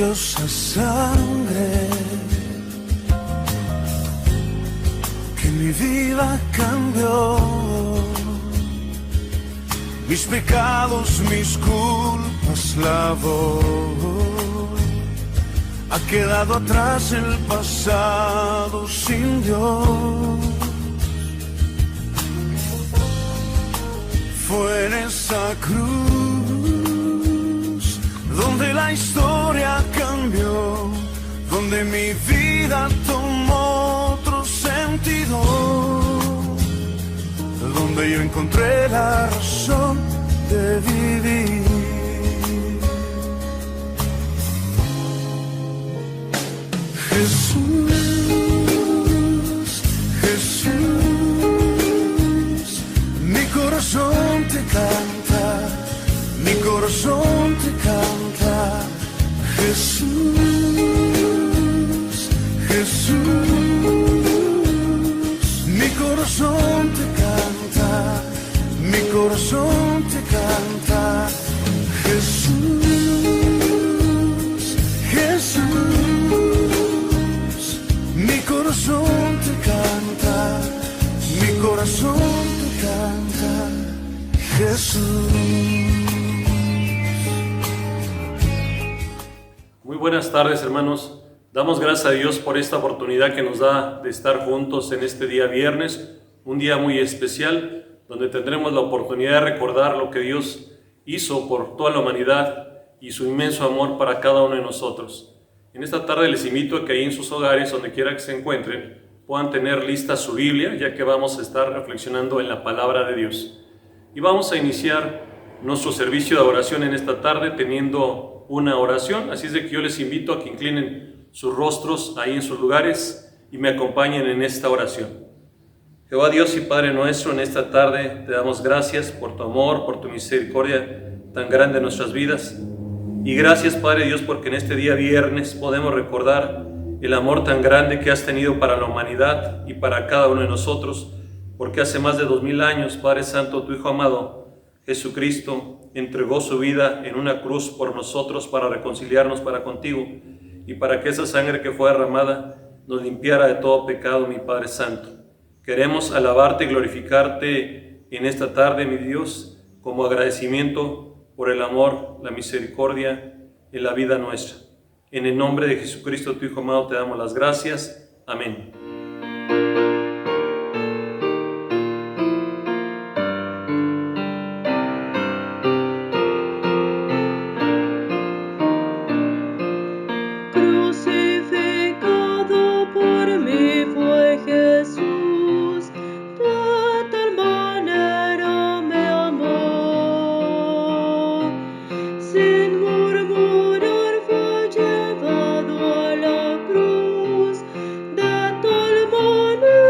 preciosa sangre que mi vida cambió. Mis pecados, mis culpas lavó. Ha quedado atrás el pasado sin Dios. Fue en esa cruz donde la historia cambió, donde mi vida tomó otro sentido, donde yo encontré la razón de vivir. Jesús, Jesús, mi corazón te canta, mi corazón te canta. Jesús, Jesús, mi corazón te canta, mi corazón te canta. Jesús, Jesús, mi corazón te canta, mi corazón te canta. Jesús. Muy buenas tardes, hermanos. Damos gracias a Dios por esta oportunidad que nos da de estar juntos en este día viernes, un día muy especial, donde tendremos la oportunidad de recordar lo que Dios hizo por toda la humanidad y su inmenso amor para cada uno de nosotros. En esta tarde les invito a que ahí en sus hogares, donde quiera que se encuentren, puedan tener lista su Biblia, ya que vamos a estar reflexionando en la palabra de Dios. Y vamos a iniciar nuestro servicio de oración en esta tarde teniendo una oración, así es de que yo les invito a que inclinen sus rostros ahí en sus lugares y me acompañen en esta oración. Jehová Dios y Padre nuestro, en esta tarde te damos gracias por tu amor, por tu misericordia tan grande en nuestras vidas. Y gracias, Padre Dios, porque en este día viernes podemos recordar el amor tan grande que has tenido para la humanidad y para cada uno de nosotros, porque hace más de 2000 años, Padre Santo, tu Hijo amado, Jesucristo, entregó su vida en una cruz por nosotros para reconciliarnos para contigo y para que esa sangre que fue derramada nos limpiara de todo pecado, mi Padre Santo. Queremos alabarte y glorificarte en esta tarde, mi Dios, como agradecimiento por el amor, la misericordia en la vida nuestra. En el nombre de Jesucristo, tu Hijo amado, te damos las gracias. Amén. Crucificado por mí fue Jesús, de tal manera me amó. Sin murmurar fue llevado a la cruz, de tal manera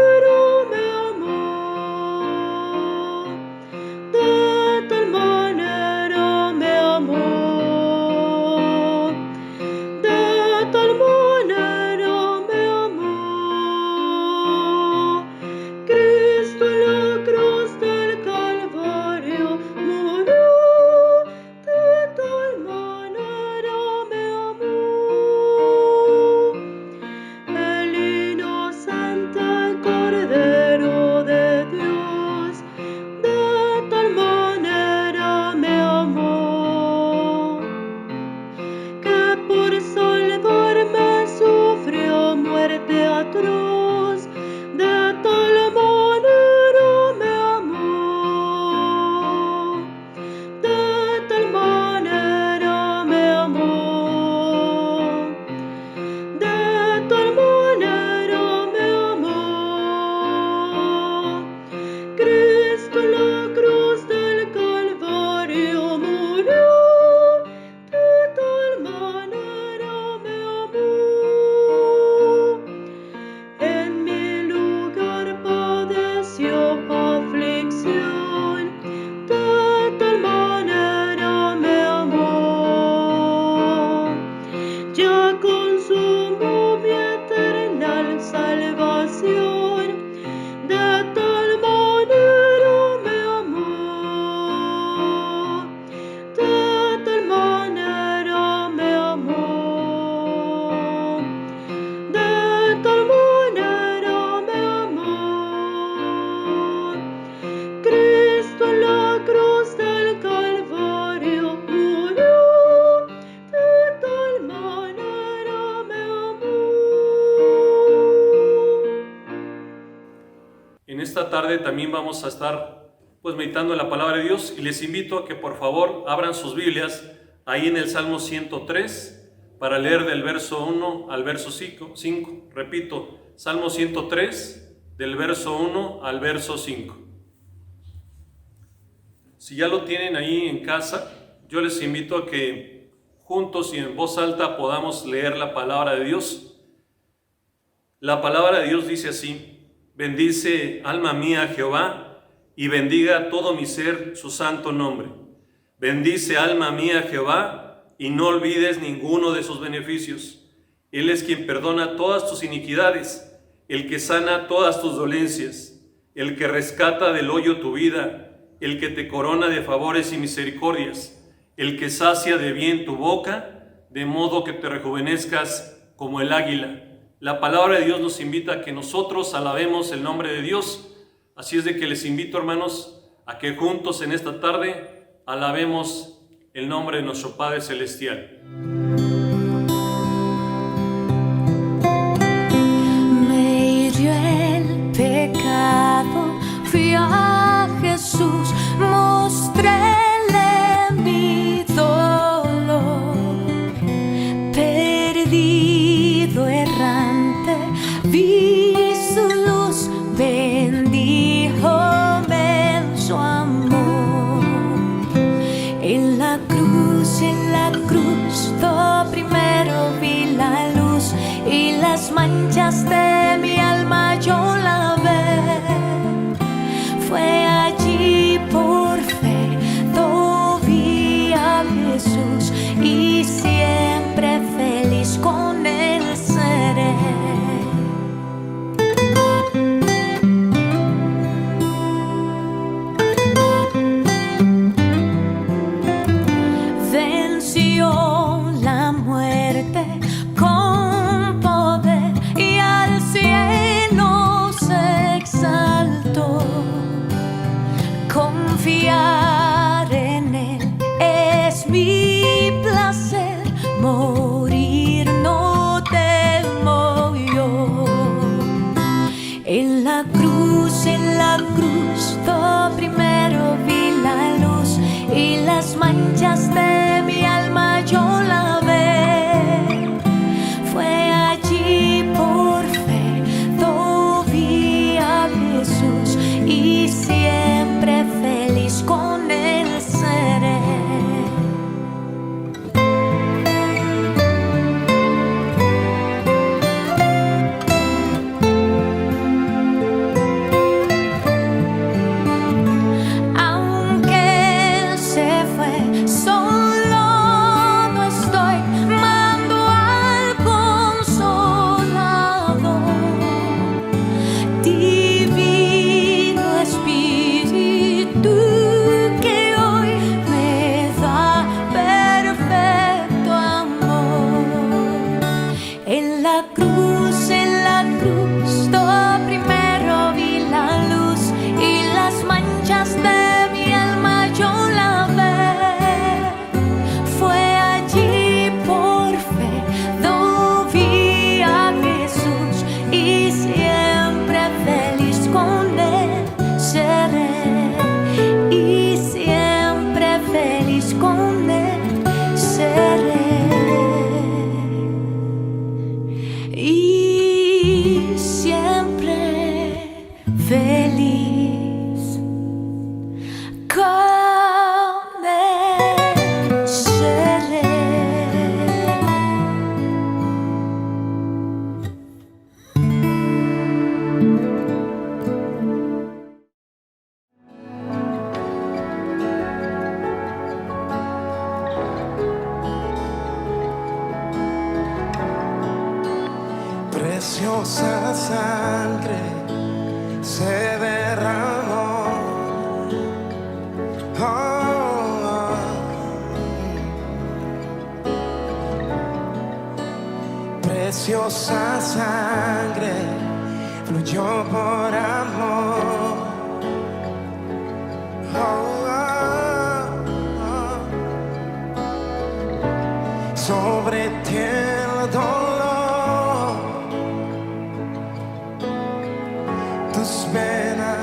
esta tarde también vamos a estar pues meditando en la palabra de Dios y les invito a que por favor abran sus Biblias ahí en el Salmo 103 para leer del verso 1 al verso 5. Repito, Salmo 103 del verso 1 al verso 5. Si ya lo tienen ahí en casa, yo les invito a que juntos y en voz alta podamos leer la palabra de Dios. La palabra de Dios dice así: bendice, alma mía, a Jehová, y bendiga todo mi ser su santo nombre. Bendice, alma mía, a Jehová, y no olvides ninguno de sus beneficios. Él es quien perdona todas tus iniquidades, el que sana todas tus dolencias, el que rescata del hoyo tu vida, el que te corona de favores y misericordias, el que sacia de bien tu boca, de modo que te rejuvenezcas como el águila. La palabra de Dios nos invita a que nosotros alabemos el nombre de Dios. Así es de que les invito, hermanos, a que juntos en esta tarde alabemos el nombre de nuestro Padre Celestial. Me hirió el pecado, fui a Jesús, mostréle mi dolor, perdido, errante, vi su luz, bendíjome en su amor. En la cruz, lo primero vi la luz y las manchas de mi alma yo lavé. Fue allí por fe, lo vi a Jesús y siempre feliz con él seré. Venció la muerte con poder y al cielo se exaltó. Confiar en él es mi placer, morir no temo yo. En la cruz, lo primero vi la luz y las manchas de mi alma yo lavé. Fue allí por fe, lo vi a Jesús y siempre feliz con él seré. Aunque se fue, solo no estoy, mando al Consolador. Divino Espíritu que hoy me da perfecto amor. En la cruz, lo primero vi la luz y las manchas de mi alma yo lavé. Fue allí por fe, lo vi a Jesús y siempre feliz con él seré. Y siempre feliz con él seré. Y siempre feliz con él seré. Preciosa sangre se derramó. Oh, oh. Preciosa sangre fluyó por amor. Oh, oh, oh. Sobre ti el dolor, tus penas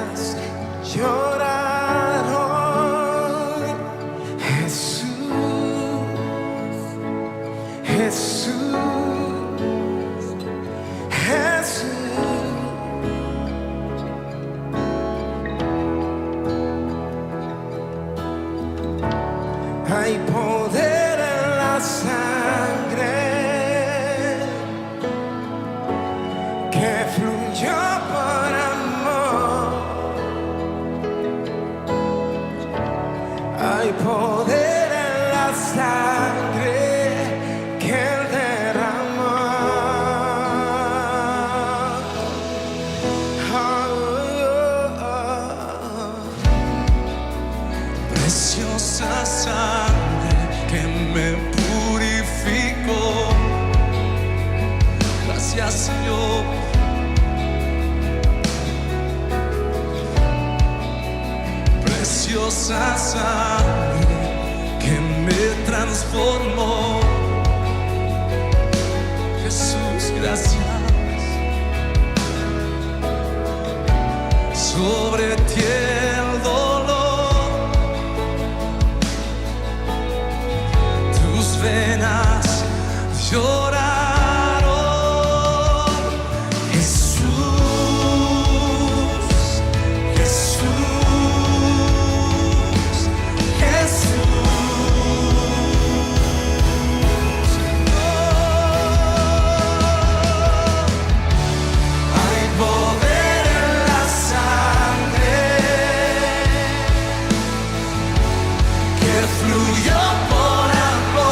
que fluyó por amor. Hay poder en la sangre que él derramó. Preciosa sangre que me purificó. Gracias, Señor. Preciosa sangre que me transformó. Jesús, gracias. Sobre ti el dolor, tus venas lloraron. Jesús, Jesús, Jesús. Hay poder en la sangre que fluyó por amor.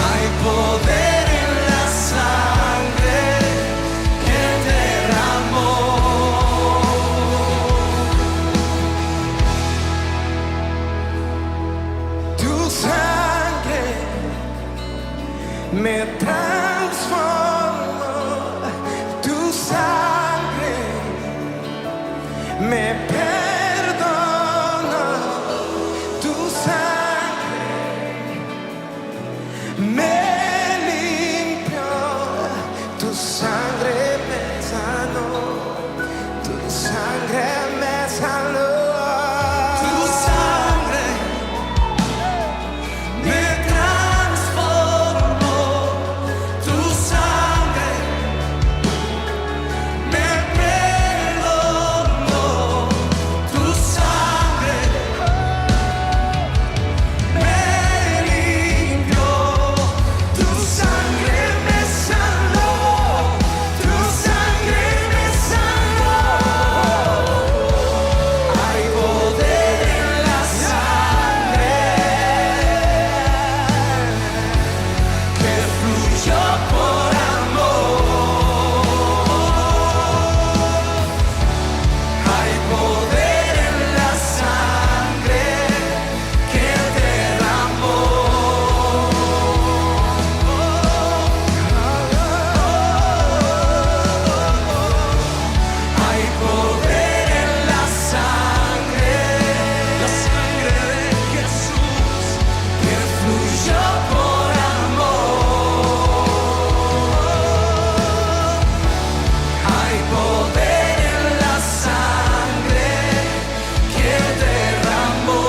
Hay poder en la sangre que derramó. Tu sangre me transformó. Tu sangre me perdonó. Tu sangre me limpió. Tu sangre me sanó. Tu sangre me sanó. Tu sangre me transformó. Tu sangre me perdonó. Tu sangre me limpió. Tu sangre me sanó. Tu sangre me sanó. Hay poder en la sangre que fluyó por amor. Hay poder en la sangre que derramó. Hay poder en la sangre de Jesús que fluyó por amor. Hay poder en la sangre que derramó.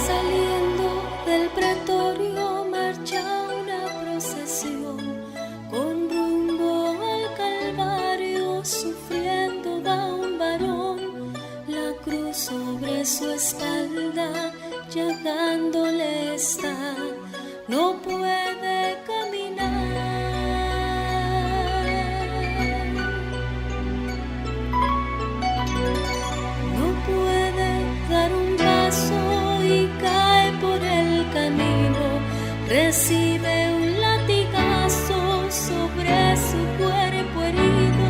Saliendo del pretorio marcha una procesión con rumbo al Calvario, sufriendo va un varón, la cruz sobre su espalda, llegándole está, no puede caminar. No puede dar un paso y cae por el camino. Recibe un latigazo sobre su cuerpo herido.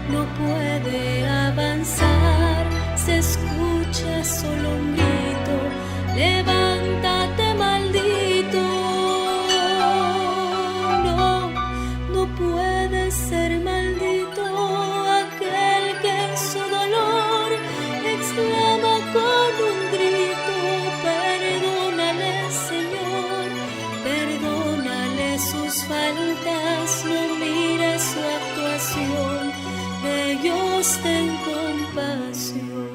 No puede avanzar. Se escucha solo un grito: levántate, maldito. No, no puede ser maldito aquel que en su dolor exclama con un grito: perdónale, Señor, perdónale sus faltas, no mire su actuación, de ellos ten compasión.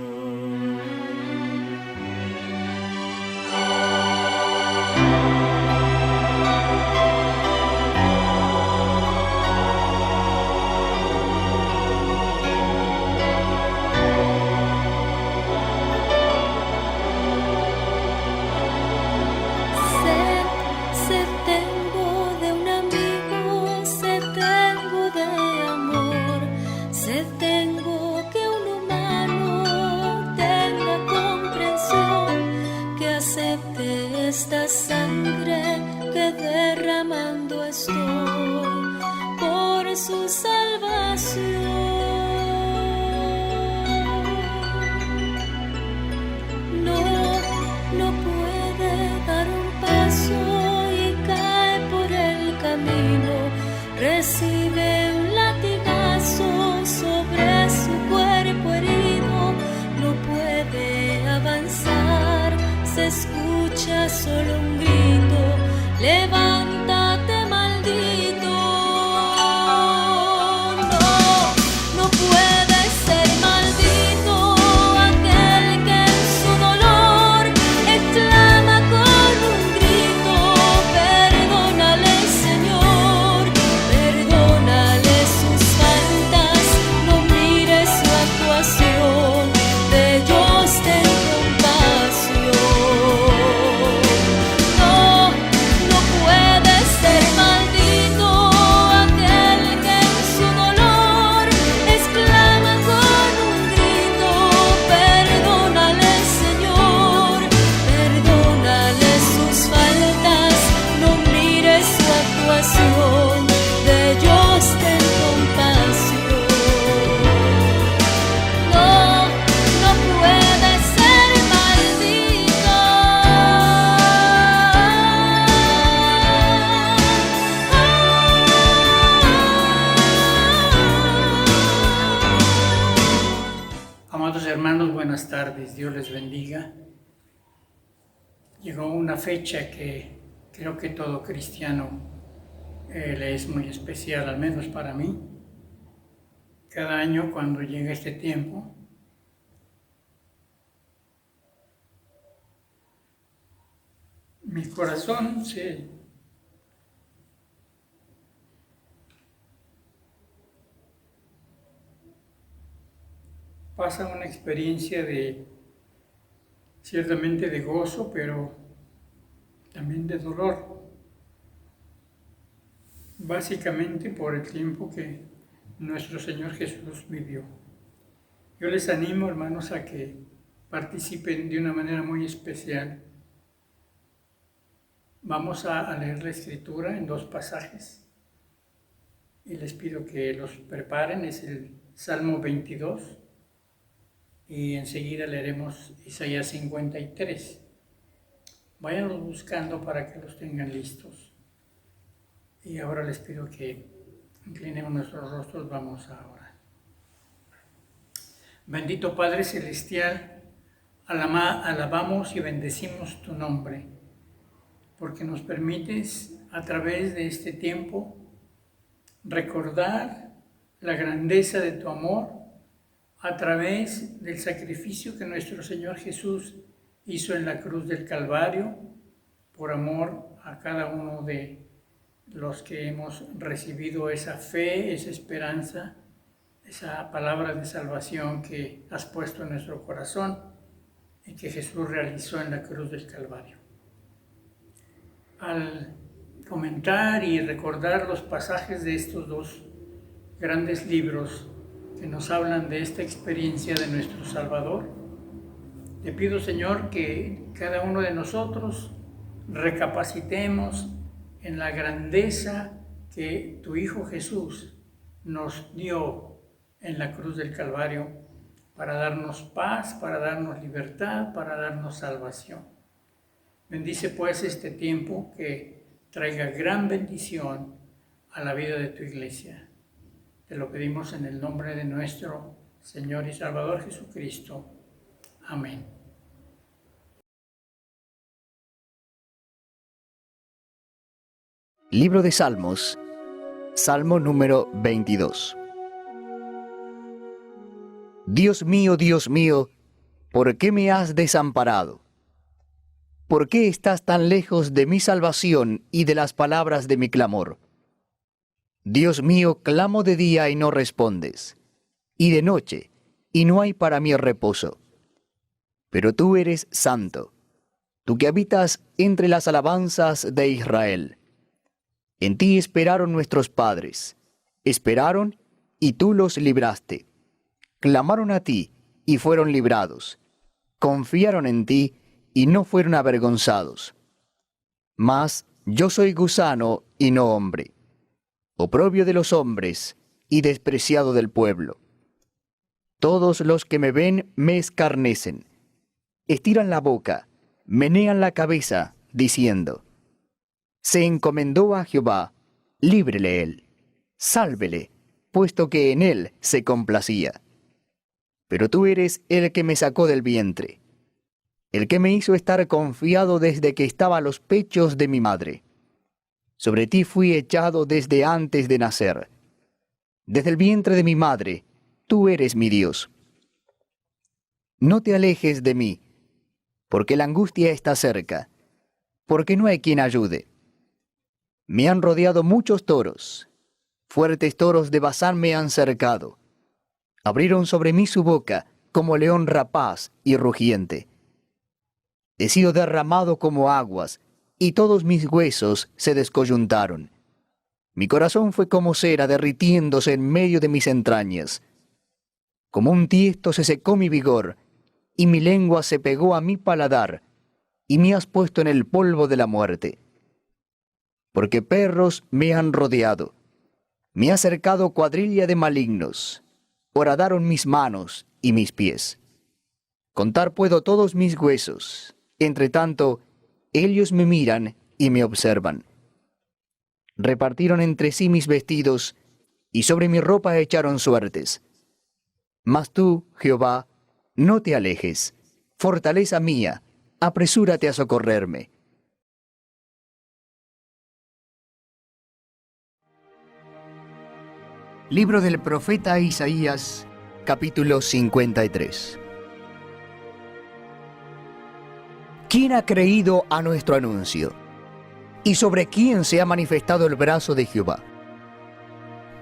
tardes, Dios les bendiga. Llegó una fecha que creo que todo cristiano le es muy especial, al menos para mí. Cada año cuando llega este tiempo, mi corazón se pasa una experiencia ciertamente de gozo, pero también de dolor. Básicamente por el tiempo que nuestro Señor Jesús vivió. Yo les animo, hermanos, a que participen de una manera muy especial. Vamos a leer la Escritura en 2 pasajes y les pido que los preparen. Es el Salmo 22 y enseguida leeremos Isaías 53. Váyanlos buscando para que los tengan listos. Y ahora les pido que inclinemos nuestros rostros, vamos a orar. Bendito Padre Celestial, alabamos y bendecimos tu nombre, porque nos permites a través de este tiempo recordar la grandeza de tu amor a través del sacrificio que nuestro Señor Jesús hizo en la cruz del Calvario por amor a cada uno de los que hemos recibido esa fe, esa esperanza, esa palabra de salvación que has puesto en nuestro corazón y que Jesús realizó en la cruz del Calvario. Al comentar y recordar los pasajes de estos 2 grandes libros que nos hablan de esta experiencia de nuestro Salvador, te pido, Señor, que cada uno de nosotros recapacitemos en la grandeza que tu Hijo Jesús nos dio en la cruz del Calvario para darnos paz, para darnos libertad, para darnos salvación. Bendice pues este tiempo, que traiga gran bendición a la vida de tu iglesia. Te lo pedimos en el nombre de nuestro Señor y Salvador Jesucristo. Amén. Libro de Salmos, Salmo número 22. Dios mío, ¿por qué me has desamparado? ¿Por qué estás tan lejos de mi salvación y de las palabras de mi clamor? Dios mío, clamo de día y no respondes, y de noche, y no hay para mí reposo. Pero tú eres santo, tú que habitas entre las alabanzas de Israel. En ti esperaron nuestros padres, esperaron y tú los libraste. Clamaron a ti y fueron librados. Confiaron en ti y no fueron avergonzados. Mas yo soy gusano y no hombre, oprobio de los hombres y despreciado del pueblo. Todos los que me ven me escarnecen, estiran la boca, menean la cabeza, diciendo: se encomendó a Jehová, líbrele él, sálvele, puesto que en él se complacía. Pero tú eres el que me sacó del vientre, el que me hizo estar confiado desde que estaba a los pechos de mi madre. Sobre ti fui echado desde antes de nacer. Desde el vientre de mi madre, tú eres mi Dios. No te alejes de mí, porque la angustia está cerca, porque no hay quien ayude. Me han rodeado muchos toros, fuertes toros de Basán me han cercado. Abrieron sobre mí su boca como león rapaz y rugiente. He sido derramado como aguas, y todos mis huesos se descoyuntaron. Mi corazón fue como cera derritiéndose en medio de mis entrañas. Como un tiesto se secó mi vigor, y mi lengua se pegó a mi paladar, y me has puesto en el polvo de la muerte. Porque perros me han rodeado, me ha cercado cuadrilla de malignos, horadaron mis manos y mis pies. Contar puedo todos mis huesos, entre tanto, ellos me miran y me observan. Repartieron entre sí mis vestidos, y sobre mi ropa echaron suertes. Mas tú, Jehová, no te alejes, fortaleza mía, apresúrate a socorrerme. Libro del profeta Isaías, capítulo 53. ¿Quién ha creído a nuestro anuncio? ¿Y sobre quién se ha manifestado el brazo de Jehová?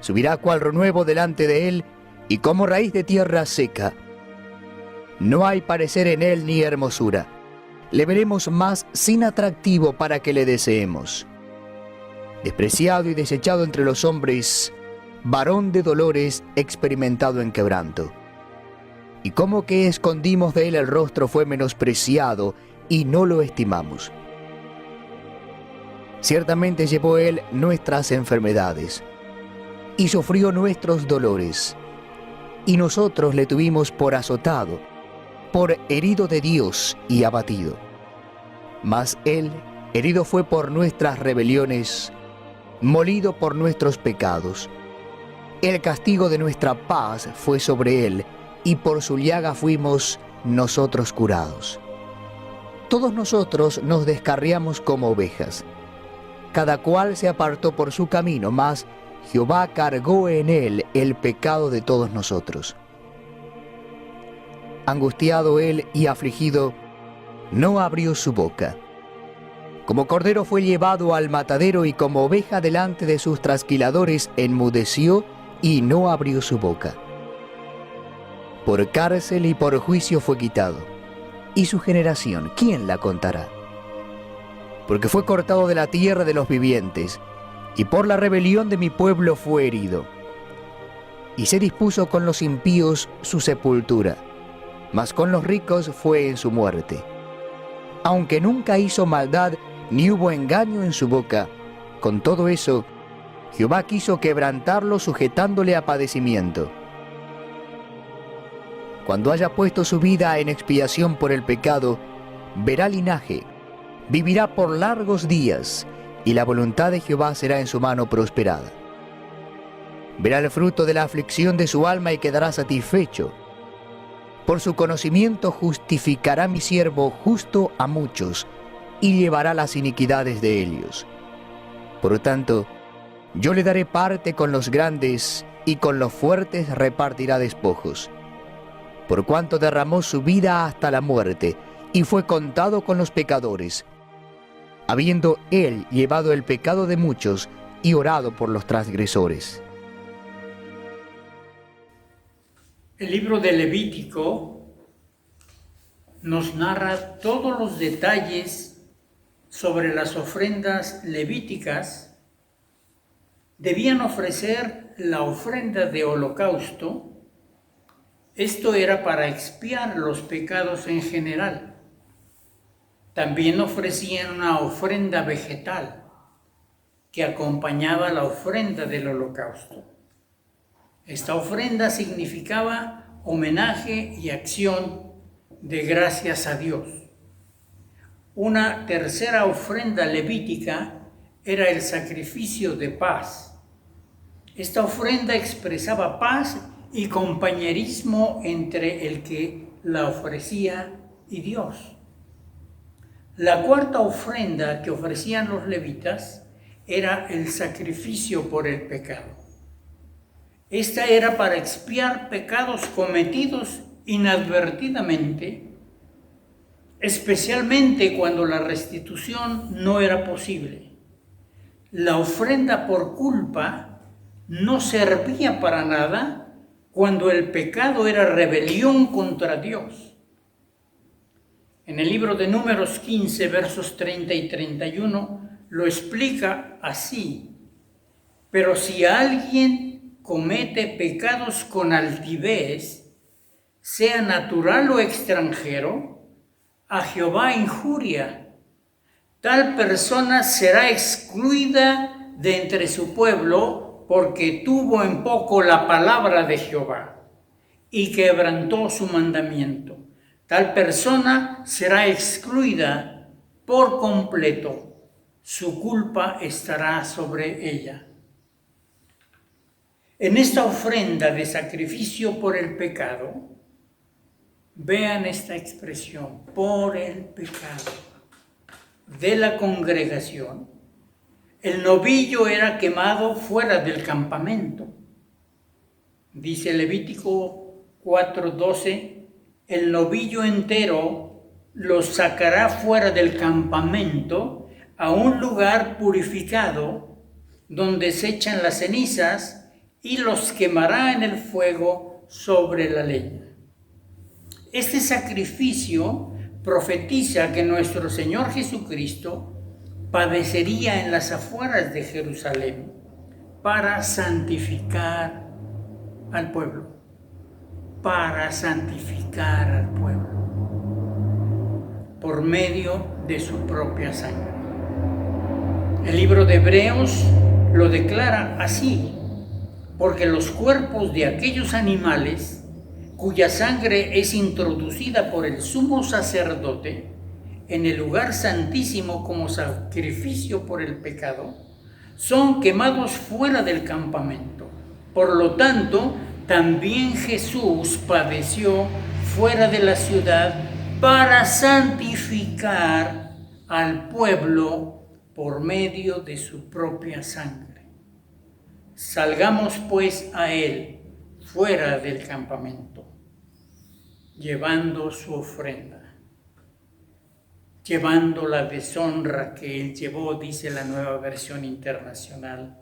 Subirá cual renuevo delante de él, y como raíz de tierra seca. No hay parecer en él ni hermosura. Le veremos más sin atractivo para que le deseemos. Despreciado y desechado entre los hombres, varón de dolores, experimentado en quebranto. Y como que escondimos de él el rostro fue menospreciado, y no lo estimamos. Ciertamente llevó él nuestras enfermedades, y sufrió nuestros dolores, y nosotros le tuvimos por azotado, por herido de Dios y abatido. Mas él herido fue por nuestras rebeliones, molido por nuestros pecados. El castigo de nuestra paz fue sobre él, y por su llaga fuimos nosotros curados. Todos nosotros nos descarriamos como ovejas. Cada cual se apartó por su camino, mas Jehová cargó en él el pecado de todos nosotros. Angustiado él y afligido, no abrió su boca. Como cordero fue llevado al matadero, y como oveja delante de sus trasquiladores enmudeció y no abrió su boca. Por cárcel y por juicio fue quitado. ¿Y su generación, quién la contará? Porque fue cortado de la tierra de los vivientes, y por la rebelión de mi pueblo fue herido. Y se dispuso con los impíos su sepultura, mas con los ricos fue en su muerte. Aunque nunca hizo maldad, ni hubo engaño en su boca, con todo eso, Jehová quiso quebrantarlo sujetándole a padecimiento. Cuando haya puesto su vida en expiación por el pecado, verá linaje, vivirá por largos días, y la voluntad de Jehová será en su mano prosperada. Verá el fruto de la aflicción de su alma y quedará satisfecho. Por su conocimiento justificará mi siervo justo a muchos, y llevará las iniquidades de ellos. Por tanto, yo le daré parte con los grandes, y con los fuertes repartirá despojos. Por cuanto derramó su vida hasta la muerte, y fue contado con los pecadores, habiendo él llevado el pecado de muchos y orado por los transgresores. El libro de Levítico nos narra todos los detalles sobre las ofrendas levíticas. Debían ofrecer la ofrenda de holocausto. Esto era para expiar los pecados en general. También ofrecían una ofrenda vegetal que acompañaba la ofrenda del holocausto. Esta ofrenda significaba homenaje y acción de gracias a Dios. Una tercera ofrenda levítica era el sacrificio de paz. Esta ofrenda expresaba paz y compañerismo entre el que la ofrecía y Dios. La cuarta ofrenda que ofrecían los levitas era el sacrificio por el pecado. Esta era para expiar pecados cometidos inadvertidamente, especialmente cuando la restitución no era posible. La ofrenda por culpa no servía para nada cuando el pecado era rebelión contra Dios. En el libro de Números 15, versos 30 y 31, lo explica así: pero si alguien comete pecados con altivez, sea natural o extranjero, a Jehová injuria. Tal persona será excluida de entre su pueblo porque tuvo en poco la palabra de Jehová y quebrantó su mandamiento. Tal persona será excluida por completo. Su culpa estará sobre ella. En esta ofrenda de sacrificio por el pecado, Vean esta expresión, por el pecado de la congregación. El novillo era quemado fuera del campamento. Dice Levítico 4:12, el novillo entero lo sacará fuera del campamento a un lugar purificado donde se echan las cenizas y los quemará en el fuego sobre la leña. Este sacrificio profetiza que nuestro Señor Jesucristo padecería en las afueras de Jerusalén para santificar al pueblo, por medio de su propia sangre. El libro de Hebreos lo declara así, porque los cuerpos de aquellos animales cuya sangre es introducida por el sumo sacerdote en el lugar santísimo como sacrificio por el pecado, son quemados fuera del campamento. Por lo tanto, también Jesús padeció fuera de la ciudad para santificar al pueblo por medio de su propia sangre. Salgamos pues a él fuera del campamento, llevando su ofrenda, llevando la deshonra que él llevó, dice la Nueva Versión Internacional,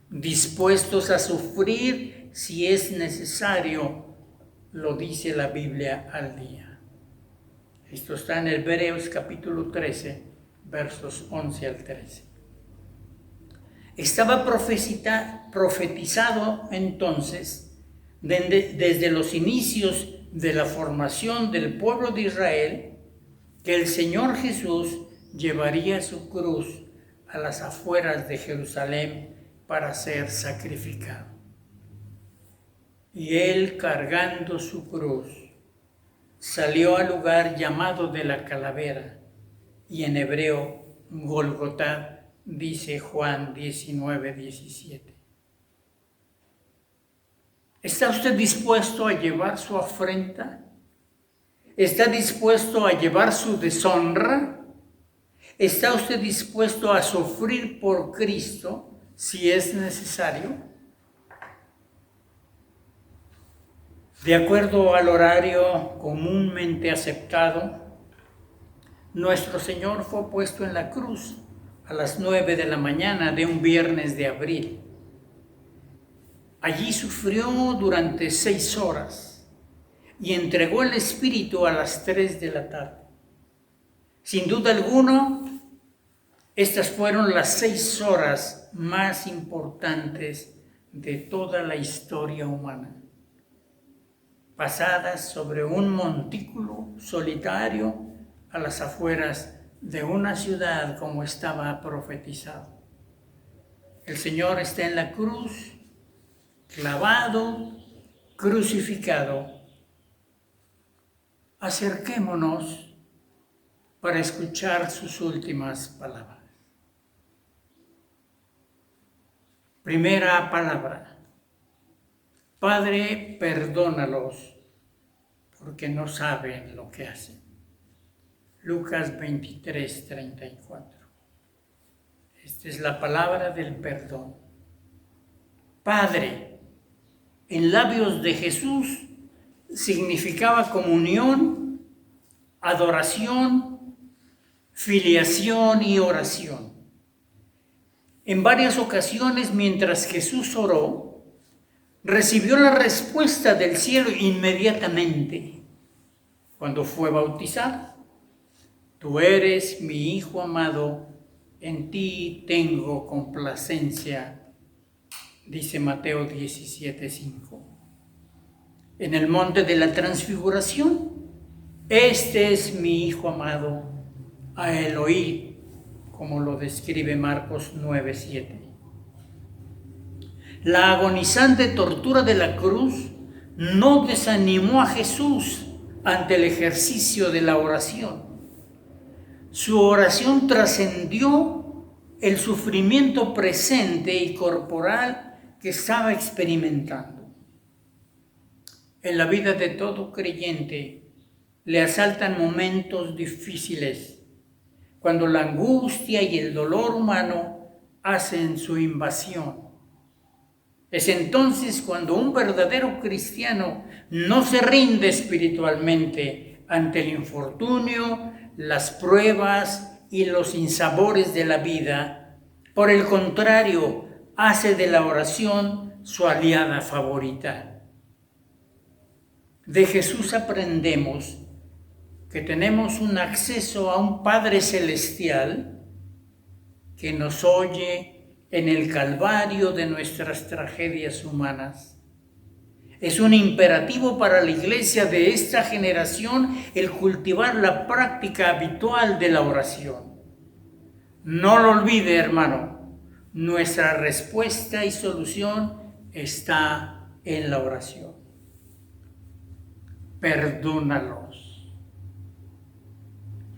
dispuestos a sufrir si es necesario, lo dice la Biblia al día. Esto está en Hebreos capítulo 13, versos 11 al 13. Estaba profetizado entonces, desde los inicios de la formación del pueblo de Israel, que el Señor Jesús llevaría su cruz a las afueras de Jerusalén para ser sacrificado. Y él, cargando su cruz, salió al lugar llamado de la calavera, y en hebreo Golgotá, dice Juan 19:17. ¿Está usted dispuesto a llevar su afrenta? ¿Está dispuesto a llevar su deshonra? ¿Está usted dispuesto a sufrir por Cristo si es necesario? De acuerdo al horario comúnmente aceptado, nuestro Señor fue puesto en la cruz a las 9 de la mañana de un viernes de abril. Allí sufrió durante 6 horas y entregó el Espíritu a las 3 de la tarde. Sin duda alguna, estas fueron las 6 horas más importantes de toda la historia humana, pasadas sobre un montículo solitario a las afueras de una ciudad como estaba profetizado. El Señor está en la cruz, clavado, crucificado. Acerquémonos para escuchar sus últimas palabras. Primera palabra: Padre, perdónalos, porque no saben lo que hacen. Lucas 23:34. Esta es la palabra del perdón. Padre, en labios de Jesús, significaba comunión, adoración, filiación y oración. En varias ocasiones, mientras Jesús oró, recibió la respuesta del cielo inmediatamente cuando fue bautizado. Tú eres mi Hijo amado, en ti tengo complacencia, dice Mateo 17:5. En el monte de la transfiguración, este es mi Hijo amado, a él oíd, como lo describe Marcos 9:7. La agonizante tortura de la cruz no desanimó a Jesús ante el ejercicio de la oración. Su oración trascendió el sufrimiento presente y corporal que estaba experimentando. En la vida de todo creyente le asaltan momentos difíciles, cuando la angustia y el dolor humano hacen su invasión. Es entonces cuando un verdadero cristiano no se rinde espiritualmente ante el infortunio, las pruebas y los sinsabores de la vida. Por el contrario, hace de la oración su aliada favorita. De Jesús aprendemos que tenemos un acceso a un Padre Celestial que nos oye en el calvario de nuestras tragedias humanas. Es un imperativo para la iglesia de esta generación el cultivar la práctica habitual de la oración. No lo olvide, hermano, nuestra respuesta y solución está en la oración. Perdónalos.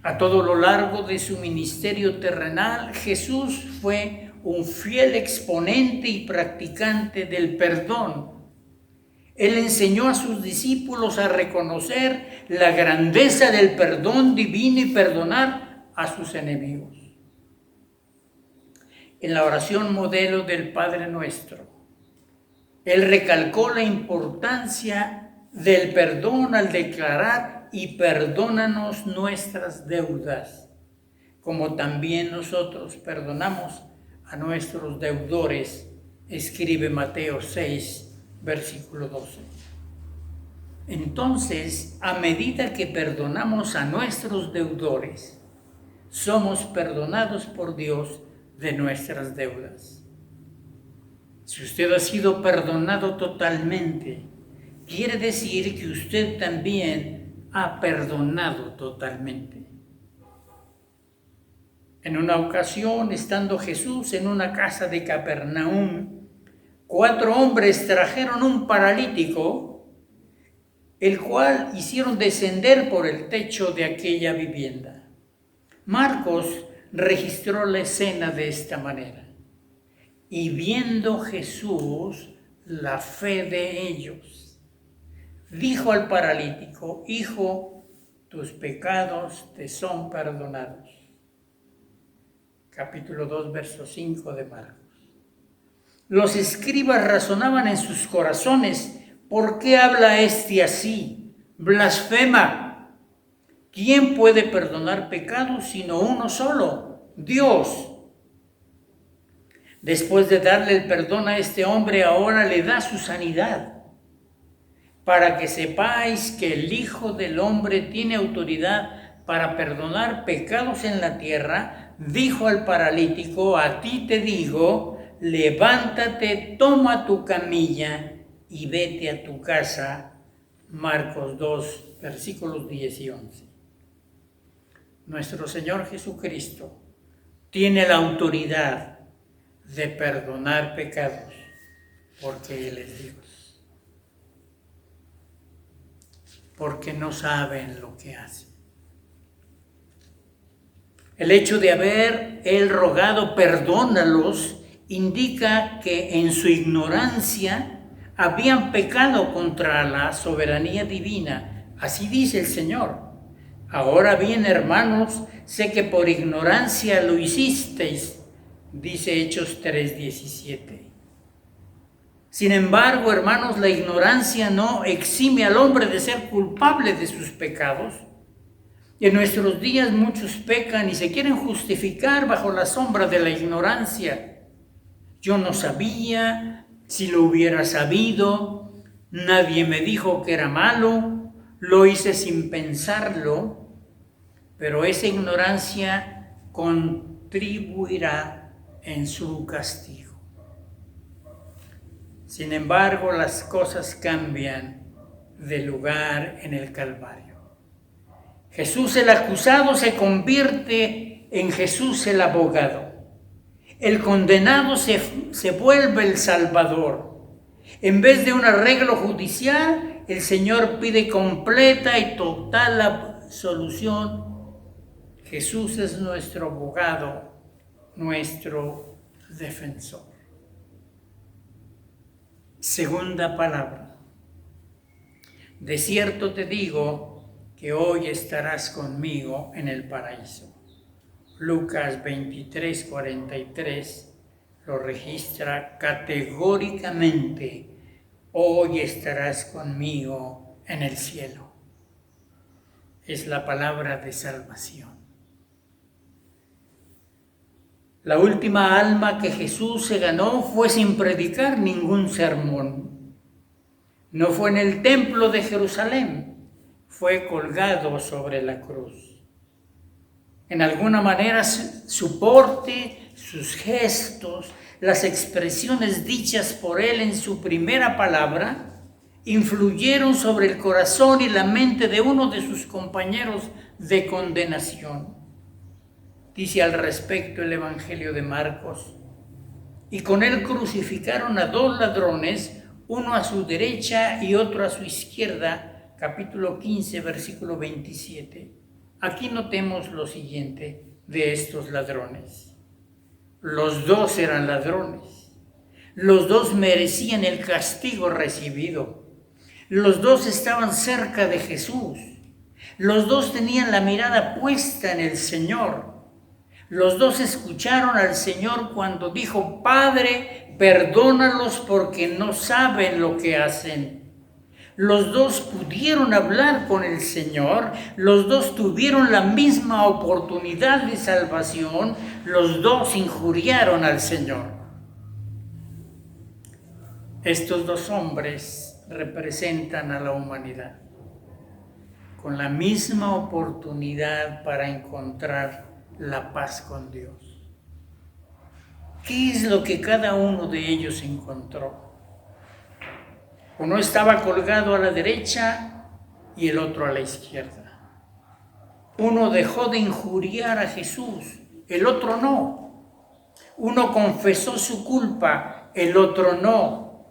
A todo lo largo de su ministerio terrenal, Jesús fue un fiel exponente y practicante del perdón. Él enseñó a sus discípulos a reconocer la grandeza del perdón divino y perdonar a sus enemigos. En la oración modelo del Padre Nuestro, Él recalcó la importancia del perdón al declarar: y perdónanos nuestras deudas, como también nosotros perdonamos a nuestros deudores, escribe Mateo 6, versículo 12. Entonces, a medida que perdonamos a nuestros deudores, somos perdonados por Dios de nuestras deudas. Si usted ha sido perdonado totalmente, quiere decir que usted también ha perdonado totalmente. En una ocasión, estando Jesús en una casa de Capernaum, 4 hombres trajeron un paralítico, el cual hicieron descender por el techo de aquella vivienda. Marcos registró la escena de esta manera: y viendo Jesús la fe de ellos, dijo al paralítico: hijo, tus pecados te son perdonados. Capítulo 2, verso 5 de Marcos. Los escribas razonaban en sus corazones: ¿por qué habla este así? Blasfema. ¿Quién puede perdonar pecados sino uno solo, Dios? Después de darle el perdón a este hombre, ahora le da su sanidad, para que sepáis que el Hijo del Hombre tiene autoridad para perdonar pecados en la tierra. Dijo al paralítico: a ti te digo, levántate, toma tu camilla y vete a tu casa. Marcos 2, versículos 10 y 11. Nuestro Señor Jesucristo tiene la autoridad de perdonar pecados, porque Él es Dios. Porque no saben lo que hacen. El hecho de haber Él rogado perdónalos indica que en su ignorancia habían pecado contra la soberanía divina. Así dice el Señor: ahora bien, hermanos, sé que por ignorancia lo hicisteis, dice Hechos 3:17. Sin embargo, hermanos, la ignorancia no exime al hombre de ser culpable de sus pecados. En nuestros días muchos pecan y se quieren justificar bajo la sombra de la ignorancia. Yo no sabía, si lo hubiera sabido, nadie me dijo que era malo, lo hice sin pensarlo, pero esa ignorancia contribuirá en su castigo. Sin embargo, las cosas cambian de lugar en el Calvario. Jesús el acusado se convierte en Jesús el abogado. El condenado se vuelve el salvador. En vez de un arreglo judicial, el Señor pide completa y total absolución. Jesús es nuestro abogado, nuestro defensor. Segunda palabra. De cierto te digo que hoy estarás conmigo en el paraíso. Lucas 23:43 lo registra categóricamente: hoy estarás conmigo en el cielo. Es la palabra de salvación. La última alma que Jesús se ganó fue sin predicar ningún sermón. No fue en el templo de Jerusalén, fue colgado sobre la cruz. En alguna manera su porte, sus gestos, las expresiones dichas por él en su primera palabra, influyeron sobre el corazón y la mente de uno de sus compañeros de condenación. Dice al respecto el Evangelio de Marcos: y con él crucificaron a 2 ladrones, uno a su derecha y otro a su izquierda, capítulo 15, versículo 27. Aquí notemos lo siguiente de estos ladrones. Los 2 eran ladrones. Los 2 merecían el castigo recibido. Los 2 estaban cerca de Jesús. Los 2 tenían la mirada puesta en el Señor. Los 2 escucharon al Señor cuando dijo: Padre, perdónalos porque no saben lo que hacen. Los 2 pudieron hablar con el Señor. Los 2 tuvieron la misma oportunidad de salvación. Los 2 injuriaron al Señor. Estos 2 hombres representan a la humanidad, con la misma oportunidad para encontrar la paz con Dios. ¿Qué es lo que cada uno de ellos encontró? Uno estaba colgado a la derecha y el otro a la izquierda. Uno dejó de injuriar a Jesús, el otro no. Uno confesó su culpa, el otro no.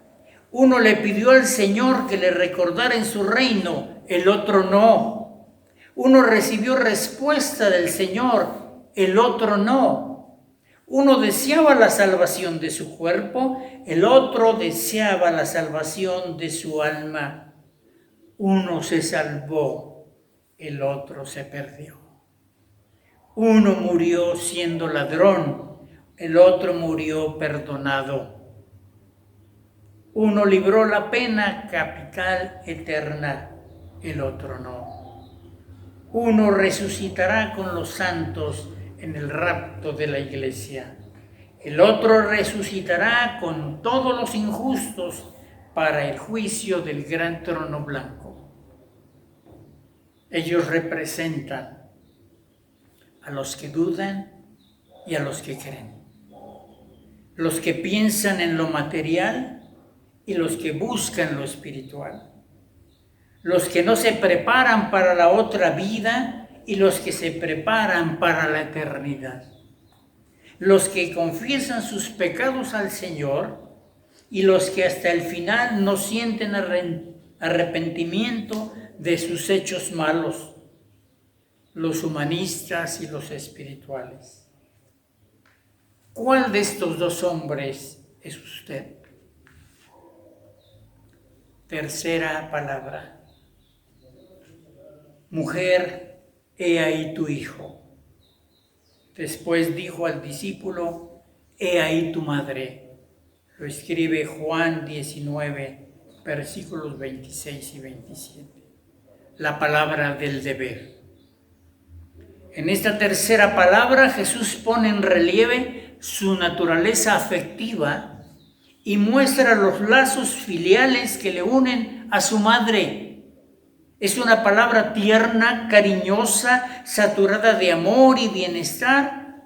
Uno le pidió al Señor que le recordara en su reino, el otro no. Uno recibió respuesta del Señor, el otro no. Uno deseaba la salvación de su cuerpo, el otro deseaba la salvación de su alma. Uno se salvó, el otro se perdió. Uno murió siendo ladrón, el otro murió perdonado. Uno libró la pena capital eterna, el otro no. Uno resucitará con los santos en el rapto de la iglesia. El otro resucitará con todos los injustos para el juicio del gran trono blanco. Ellos representan a los que dudan y a los que creen. Los que piensan en lo material y los que buscan lo espiritual. Los que no se preparan para la otra vida y los que se preparan para la eternidad. Los que confiesan sus pecados al Señor y los que hasta el final no sienten arrepentimiento de sus hechos malos. Los humanistas y los espirituales. ¿Cuál de estos 2 hombres es usted? Tercera palabra. Mujer, he ahí tu hijo. Después dijo al discípulo: he ahí tu madre. Lo escribe Juan 19, versículos 26 y 27. La palabra del deber. En esta tercera palabra Jesús pone en relieve su naturaleza afectiva y muestra los lazos filiales que le unen a su madre. Es una palabra tierna, cariñosa, saturada de amor y bienestar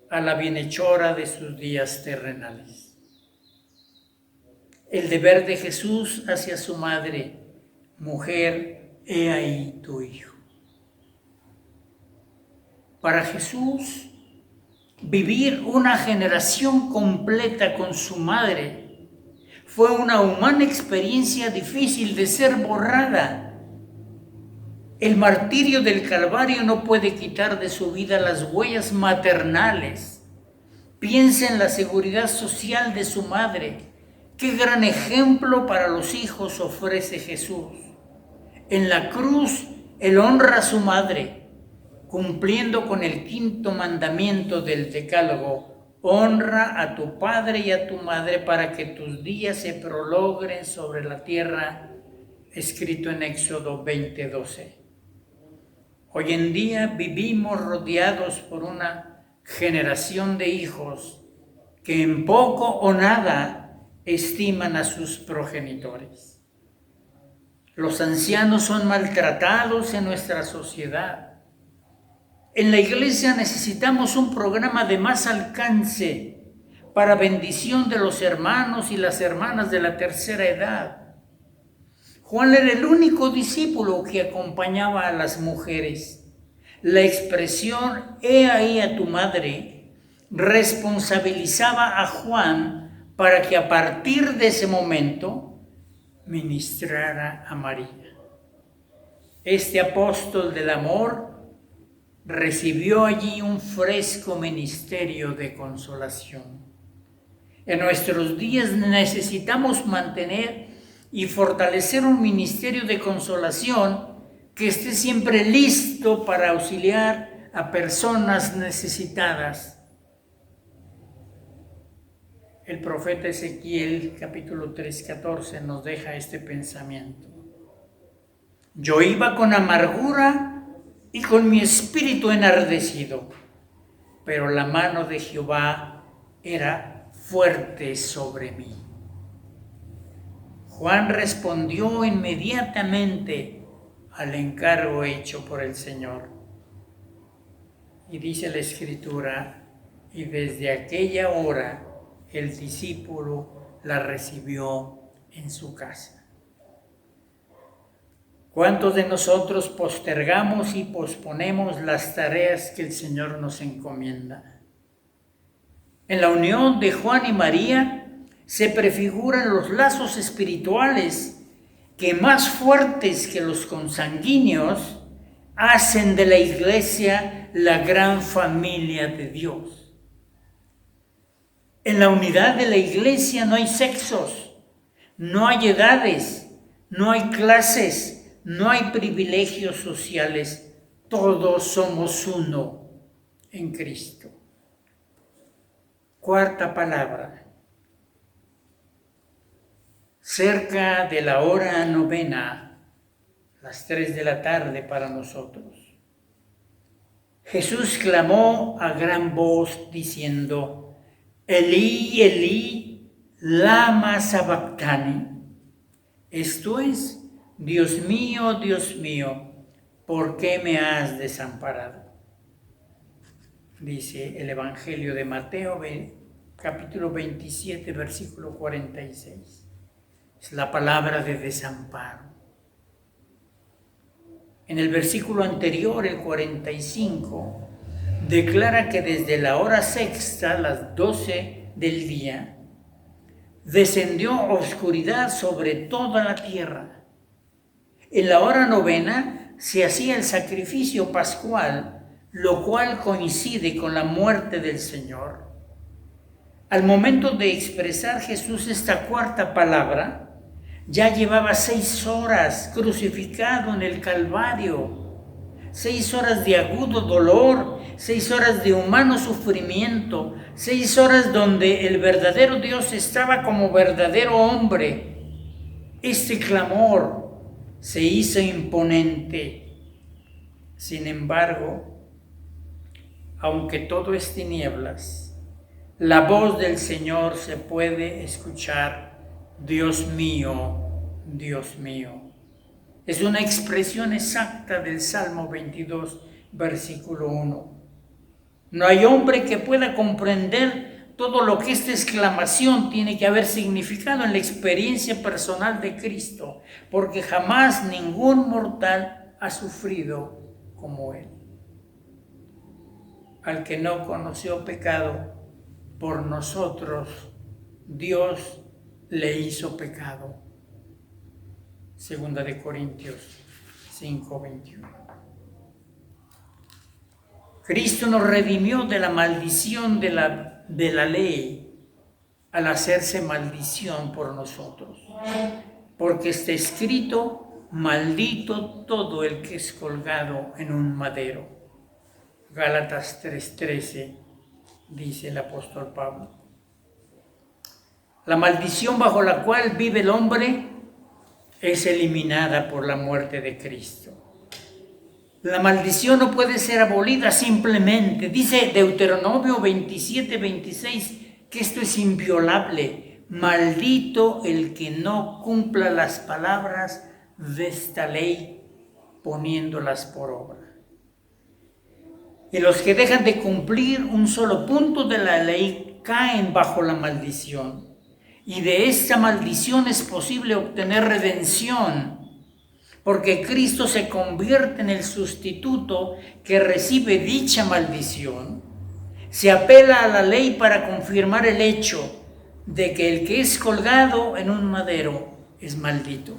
a la bienhechora de sus días terrenales. El deber de Jesús hacia su madre: mujer, he ahí tu hijo. Para Jesús, vivir una generación completa con su madre fue una humana experiencia difícil de ser borrada. El martirio del Calvario no puede quitar de su vida las huellas maternales. Piensa en la seguridad social de su madre. Qué gran ejemplo para los hijos ofrece Jesús. En la cruz Él honra a su madre, cumpliendo con el 5º mandamiento del Decálogo: honra a tu padre y a tu madre para que tus días se prolonguen sobre la tierra, escrito en Éxodo 20:12. Hoy en día vivimos rodeados por una generación de hijos que en poco o nada estiman a sus progenitores. Los ancianos son maltratados en nuestra sociedad. En la iglesia necesitamos un programa de más alcance para bendición de los hermanos y las hermanas de la tercera edad. Juan era el único discípulo que acompañaba a las mujeres. La expresión "he ahí a tu madre" responsabilizaba a Juan para que a partir de ese momento ministrara a María. Este apóstol del amor recibió allí un fresco ministerio de consolación. En nuestros días necesitamos mantener y fortalecer un ministerio de consolación que esté siempre listo para auxiliar a personas necesitadas. El profeta Ezequiel, capítulo 3:14, nos deja este pensamiento: yo iba con amargura y con mi espíritu enardecido, pero la mano de Jehová era fuerte sobre mí. Juan respondió inmediatamente al encargo hecho por el Señor. Y dice la Escritura: y desde aquella hora el discípulo la recibió en su casa. ¿Cuántos de nosotros postergamos y posponemos las tareas que el Señor nos encomienda? En la unión de Juan y María se prefiguran los lazos espirituales que, más fuertes que los consanguíneos, hacen de la iglesia la gran familia de Dios. En la unidad de la iglesia no hay sexos, no hay edades, no hay clases, no hay privilegios sociales. Todos somos uno en Cristo. Cuarta palabra. Cerca de la hora novena, las 3 de la tarde para nosotros, Jesús clamó a gran voz diciendo: Elí, Elí, lama sabactani. Esto es: Dios mío, ¿por qué me has desamparado? Dice el Evangelio de Mateo, capítulo 27, versículo 46. Es la palabra de desamparo. En el versículo anterior, el 45, declara que desde la hora sexta, las 12 del día, descendió oscuridad sobre toda la tierra. En la hora novena se hacía el sacrificio pascual, lo cual coincide con la muerte del Señor. Al momento de expresar Jesús esta cuarta palabra, ya llevaba 6 horas crucificado en el Calvario, 6 horas de agudo dolor, 6 horas de humano sufrimiento, 6 horas donde el verdadero Dios estaba como verdadero hombre. Este clamor se hizo imponente. Sin embargo, aunque todo es tinieblas, la voz del Señor se puede escuchar: Dios mío, Dios mío. Es una expresión exacta del Salmo 22, versículo 1. No hay hombre que pueda comprender todo lo que esta exclamación tiene que haber significado en la experiencia personal de Cristo, porque jamás ningún mortal ha sufrido como Él. Al que no conoció pecado, por nosotros Dios le hizo pecado. Segunda de Corintios 5:21. Cristo nos redimió de la maldición de la ley al hacerse maldición por nosotros. Porque está escrito: maldito todo el que es colgado en un madero. Gálatas 3:13, dice el apóstol Pablo. La maldición bajo la cual vive el hombre es eliminada por la muerte de Cristo. La maldición no puede ser abolida simplemente. Dice Deuteronomio 27:26 que esto es inviolable. Maldito el que no cumpla las palabras de esta ley poniéndolas por obra. Y los que dejan de cumplir un solo punto de la ley caen bajo la maldición. Y de esta maldición es posible obtener redención, porque Cristo se convierte en el sustituto que recibe dicha maldición. Se apela a la ley para confirmar el hecho de que el que es colgado en un madero es maldito.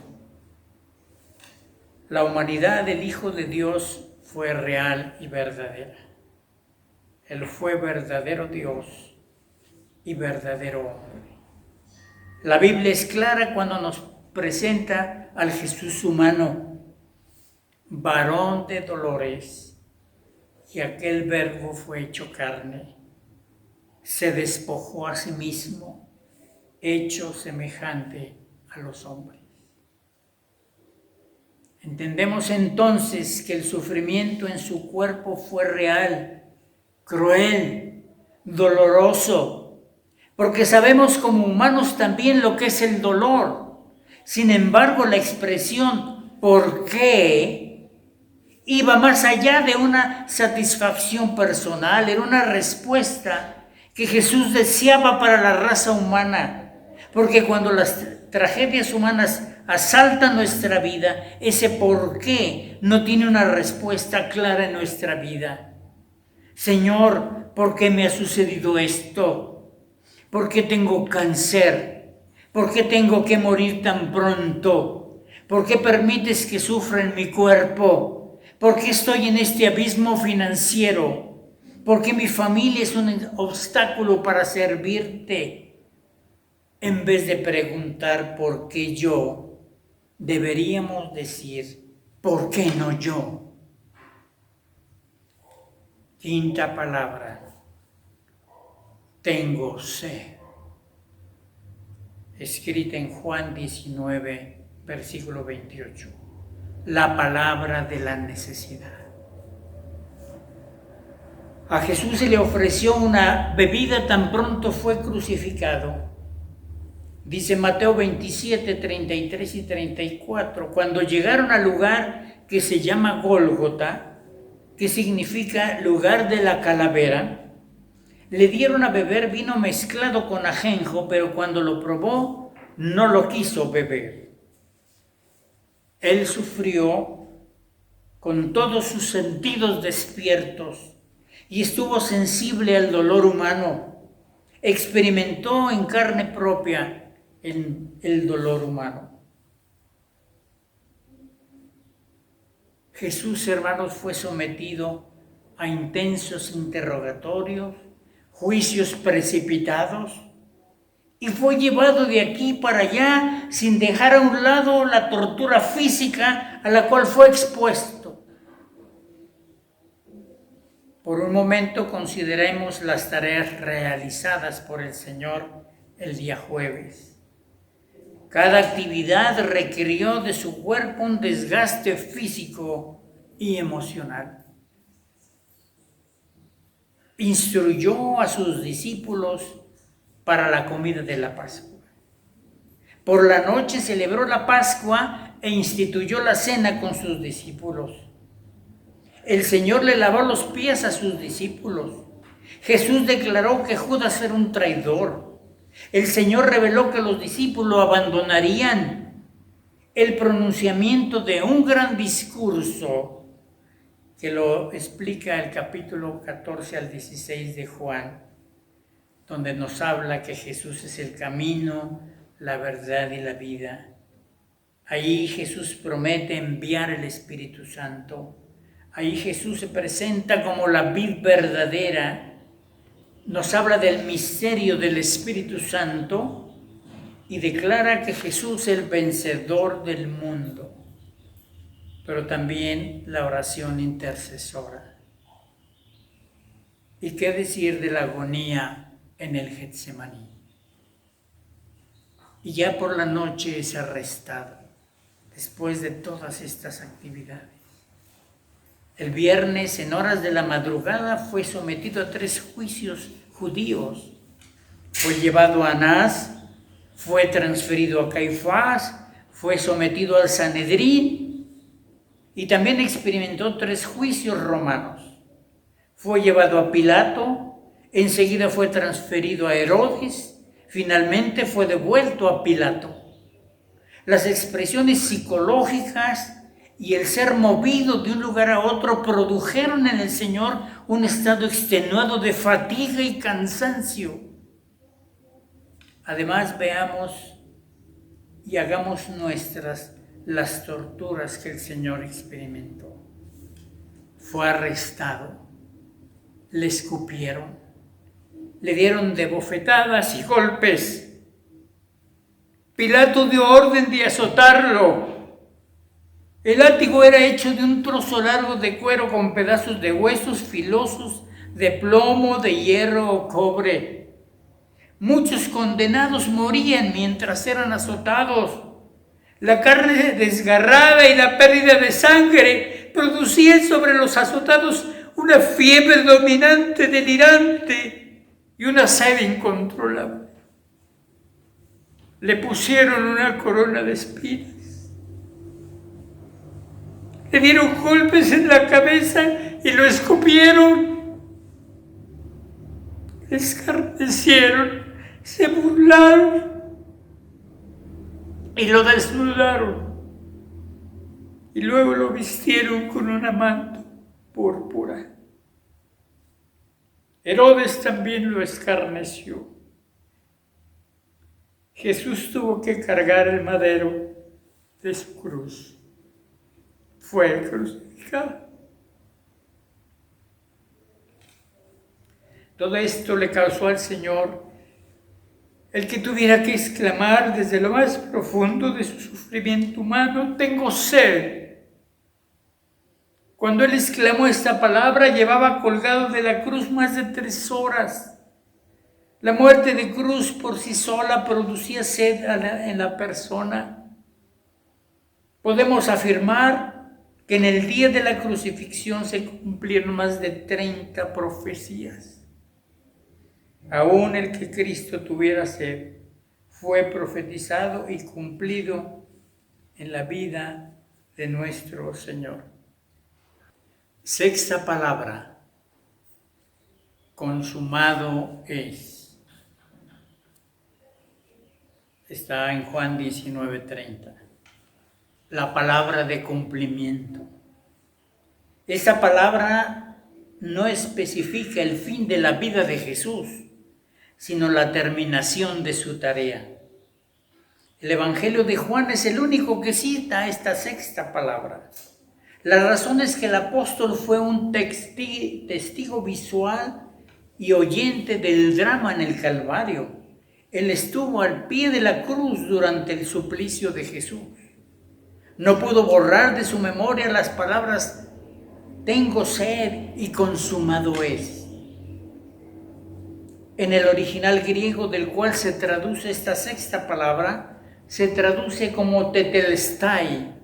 La humanidad del Hijo de Dios fue real y verdadera. Él fue verdadero Dios y verdadero hombre. La Biblia es clara cuando nos presenta al Jesús humano, varón de dolores, y aquel verbo fue hecho carne, se despojó a sí mismo, hecho semejante a los hombres. Entendemos entonces que el sufrimiento en su cuerpo fue real, cruel, doloroso, porque sabemos como humanos también lo que es el dolor. Sin embargo, la expresión ¿por qué? Iba más allá de una satisfacción personal, era una respuesta que Jesús deseaba para la raza humana, porque cuando las tragedias humanas asaltan nuestra vida, ese por qué no tiene una respuesta clara en nuestra vida. Señor, ¿por qué me ha sucedido esto? ¿Por qué tengo cáncer? ¿Por qué tengo que morir tan pronto? ¿Por qué permites que sufra en mi cuerpo? ¿Por qué estoy en este abismo financiero? ¿Por qué mi familia es un obstáculo para servirte? En vez de preguntar por qué yo, deberíamos decir, ¿por qué no yo? Quinta palabra. Tengo sed. Escrita en Juan 19, versículo 28. La palabra de la necesidad. A Jesús se le ofreció una bebida tan pronto fue crucificado. Dice Mateo 27, 33 y 34. Cuando llegaron al lugar que se llama Gólgota, que significa lugar de la calavera, le dieron a beber vino mezclado con ajenjo, pero cuando lo probó, no lo quiso beber. Él sufrió con todos sus sentidos despiertos y estuvo sensible al dolor humano. Experimentó en carne propia el dolor humano. Jesús, hermanos, fue sometido a intensos interrogatorios, juicios precipitados, y fue llevado de aquí para allá sin dejar a un lado la tortura física a la cual fue expuesto. Por un momento consideremos las tareas realizadas por el Señor el día jueves. Cada actividad requirió de su cuerpo un desgaste físico y emocional. Instruyó a sus discípulos para la comida de la Pascua. Por la noche celebró la Pascua e instituyó la cena con sus discípulos. El Señor le lavó los pies a sus discípulos. Jesús declaró que Judas era un traidor. El Señor reveló que los discípulos abandonarían el pronunciamiento de un gran discurso que lo explica el capítulo 14 al 16 de Juan, donde nos habla que Jesús es el camino, la verdad y la vida. Ahí Jesús promete enviar el Espíritu Santo. Ahí Jesús se presenta como la vid verdadera. Nos habla del misterio del Espíritu Santo y declara que Jesús es el vencedor del mundo. pero también la oración intercesora. ¿Y qué decir de la agonía en el Getsemaní? Y ya por la noche es arrestado, después de todas estas actividades. El viernes, en horas de la madrugada, fue sometido a 3 juicios judíos. Fue llevado a Anás, fue transferido a Caifás, fue sometido al Sanedrín y también experimentó 3 juicios romanos. Fue llevado a Pilato, enseguida fue transferido a Herodes, finalmente fue devuelto a Pilato. Las expresiones psicológicas y el ser movido de un lugar a otro produjeron en el Señor un estado extenuado de fatiga y cansancio. Además, veamos y hagamos nuestras las torturas que el Señor experimentó. Fue arrestado, le escupieron, le dieron de bofetadas y golpes. Pilato dio orden de azotarlo. El látigo era hecho de un trozo largo de cuero con pedazos de huesos filosos, de plomo, de hierro o cobre. Muchos condenados morían mientras eran azotados. La carne desgarrada y la pérdida de sangre producían sobre los azotados una fiebre dominante, delirante y una sed incontrolable. Le pusieron una corona de espinas. Le dieron golpes en la cabeza y lo escupieron. Le escarnecieron, se burlaron y lo desnudaron. Y luego lo vistieron con una manta púrpura. Herodes también lo escarneció. Jesús tuvo que cargar el madero de su cruz. Fue crucificado. Todo esto le causó al Señor el que tuviera que exclamar desde lo más profundo de su sufrimiento humano: tengo sed. Cuando él exclamó esta palabra, llevaba colgado de la cruz más de 3 horas. La muerte de cruz por sí sola producía sed en la persona. Podemos afirmar que en el día de la crucifixión se cumplieron más de 30 profecías. Aún el que Cristo tuviera sed fue profetizado y cumplido en la vida de nuestro Señor. 6ª palabra: consumado es. Está en Juan 19:30. La palabra de cumplimiento. Esta palabra no especifica el fin de la vida de Jesús, sino la terminación de su tarea. El Evangelio de Juan es el único que cita esta 6ª palabra. La razón es que el apóstol fue un testigo visual y oyente del drama en el Calvario. Él estuvo al pie de la cruz durante el suplicio de Jesús. No pudo borrar de su memoria las palabras tengo sed y consumado es. En el original griego del cual se traduce esta 6ª palabra, se traduce como tetelestai,